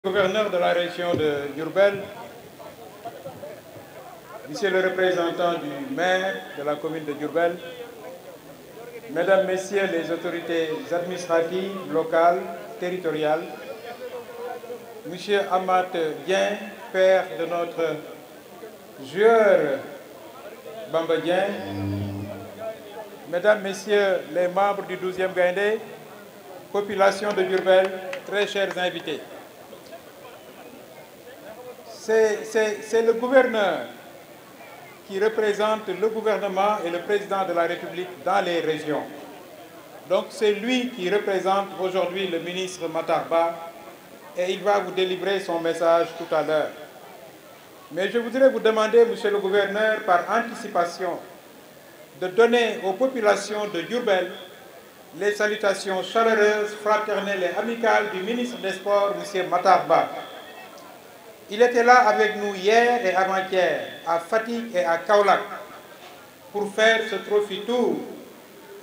Gouverneur de la région de Diourbel, Monsieur le représentant du maire de la commune de Diourbel, Mesdames, Messieurs les autorités administratives, locales, territoriales, Monsieur Amat Dien, père de notre joueur Bamba Dien, Mesdames, Messieurs les membres du 12e Gaïndé, population de Diourbel, très chers invités. C'est le gouverneur qui représente le gouvernement et le président de la République dans les régions. Donc c'est lui qui représente aujourd'hui le ministre Matar Ba et il va vous délivrer son message tout à l'heure. Mais je voudrais vous demander, monsieur le gouverneur, par anticipation, de donner aux populations de Diourbel les salutations chaleureuses, fraternelles et amicales du ministre des Sports, monsieur Matar Ba. Il était là avec nous hier et avant-hier, à Fatick et à Kaolack, pour faire ce trophy tour.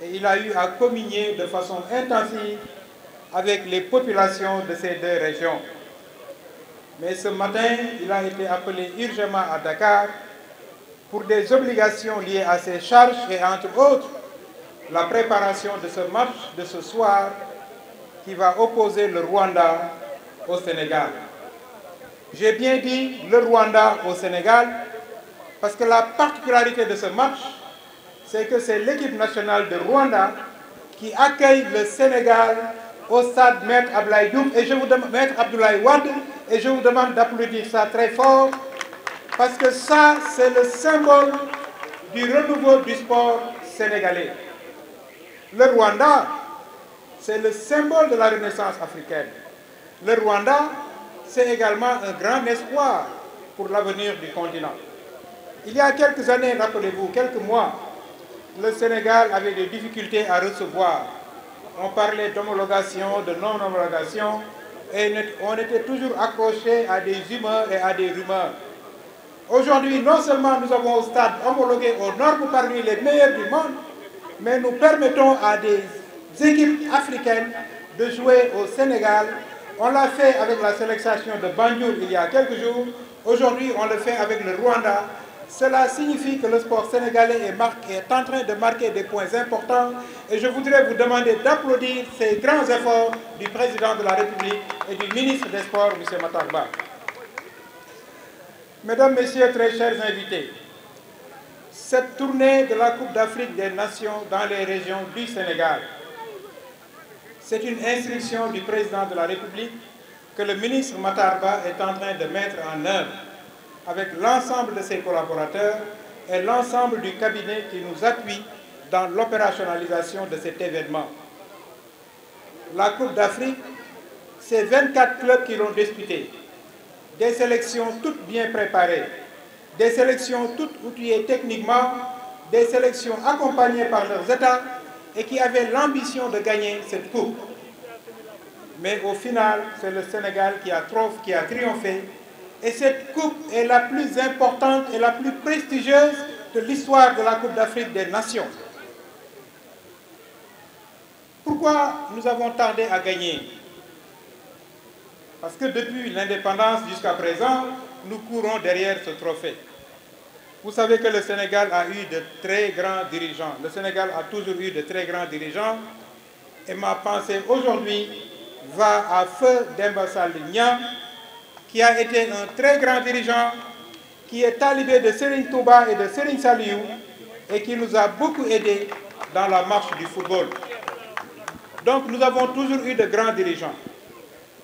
Et il a eu à communier de façon intensive avec les populations de ces deux régions. Mais ce matin, il a été appelé urgemment à Dakar pour des obligations liées à ses charges et entre autres, la préparation de ce match de ce soir qui va opposer le Rwanda au Sénégal. J'ai bien dit le Rwanda au Sénégal parce que la particularité de ce match, c'est que c'est l'équipe nationale de Rwanda qui accueille le Sénégal au stade Maître Abdoulaye Diouf et Maître Abdoulaye Wade, et je vous demande d'applaudir ça très fort parce que ça, c'est le symbole du renouveau du sport sénégalais. Le Rwanda, c'est le symbole de la renaissance africaine. Le Rwanda, c'est également un grand espoir pour l'avenir du continent. Il y a quelques années, rappelez-vous, quelques mois, le Sénégal avait des difficultés à recevoir. On parlait d'homologation, de non-homologation, et on était toujours accroché à des humeurs et à des rumeurs. Aujourd'hui, non seulement nous avons au stade homologué aux normes parmi les meilleurs du monde, mais nous permettons à des équipes africaines de jouer au Sénégal. On l'a fait avec la sélection de Banjul il y a quelques jours. Aujourd'hui, on le fait avec le Rwanda. Cela signifie que le sport sénégalais est en train de marquer des points importants. Et je voudrais vous demander d'applaudir ces grands efforts du président de la République et du ministre des Sports, M. Matar Ba. Mesdames, Messieurs, très chers invités, cette tournée de la Coupe d'Afrique des Nations dans les régions du Sénégal, c'est une instruction du président de la République que le ministre Matar Ba est en train de mettre en œuvre avec l'ensemble de ses collaborateurs et l'ensemble du cabinet qui nous appuie dans l'opérationnalisation de cet événement. La Coupe d'Afrique, c'est 24 clubs qui l'ont disputée, des sélections toutes bien préparées, des sélections toutes outillées techniquement, des sélections accompagnées par leurs États et qui avaient l'ambition de gagner cette coupe. Mais au final, c'est le Sénégal qui a triomphé. Et cette coupe est la plus importante et la plus prestigieuse de l'histoire de la Coupe d'Afrique des Nations. Pourquoi nous avons tardé à gagner? Parce que depuis l'indépendance jusqu'à présent, nous courons derrière ce trophée. Vous savez que le Sénégal a eu de très grands dirigeants. Le Sénégal a toujours eu de très grands dirigeants. Et ma pensée aujourd'hui va à Feu Demba Sall Niang, qui a été un très grand dirigeant, qui est talibé de Serigne Touba et de Serigne Saliou, et qui nous a beaucoup aidés dans la marche du football. Donc nous avons toujours eu de grands dirigeants.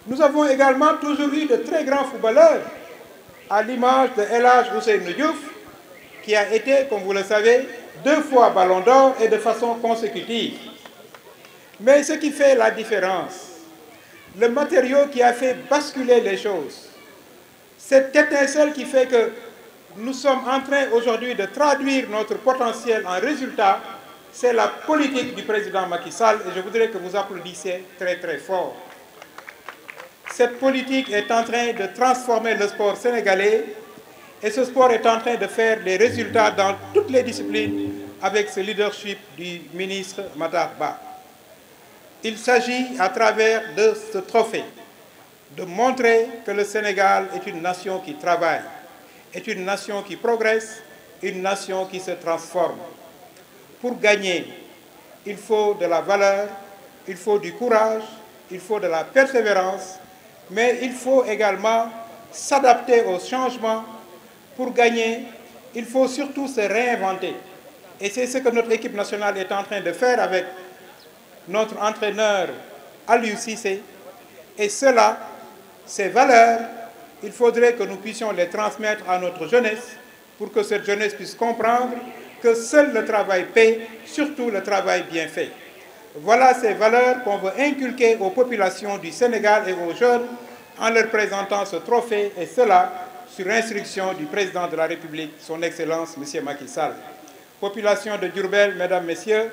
Nous avons également toujours eu de très grands footballeurs, à l'image de El Hadj Ousseynou Diouf, qui a été, comme vous le savez, 2 fois Ballon d'Or et de façon consécutive. Mais ce qui fait la différence, le matériau qui a fait basculer les choses, cette étincelle qui fait que nous sommes en train aujourd'hui de traduire notre potentiel en résultat, c'est la politique du président Macky Sall et je voudrais que vous applaudissiez très très fort. Cette politique est en train de transformer le sport sénégalais et ce sport est en train de faire des résultats dans toutes les disciplines avec ce leadership du ministre Matar Ba. Il s'agit à travers de ce trophée de montrer que le Sénégal est une nation qui travaille, est une nation qui progresse, une nation qui se transforme. Pour gagner, il faut de la valeur, il faut du courage, il faut de la persévérance, mais il faut également s'adapter aux changements. Pour gagner, il faut surtout se réinventer. Et c'est ce que notre équipe nationale est en train de faire avec notre entraîneur Aliou Cissé. Et cela, ces valeurs, il faudrait que nous puissions les transmettre à notre jeunesse pour que cette jeunesse puisse comprendre que seul le travail paie, surtout le travail bien fait. Voilà ces valeurs qu'on veut inculquer aux populations du Sénégal et aux jeunes en leur présentant ce trophée, et cela sur instruction du président de la République, son Excellence, M. Macky Sall. Population de Diourbel, mesdames, messieurs,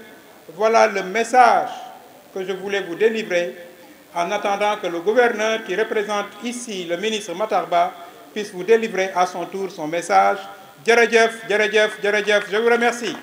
voilà le message que je voulais vous délivrer en attendant que le gouverneur qui représente ici le ministre Matar Ba puisse vous délivrer à son tour son message. Djerejef, djerejef, djerejef, je vous remercie.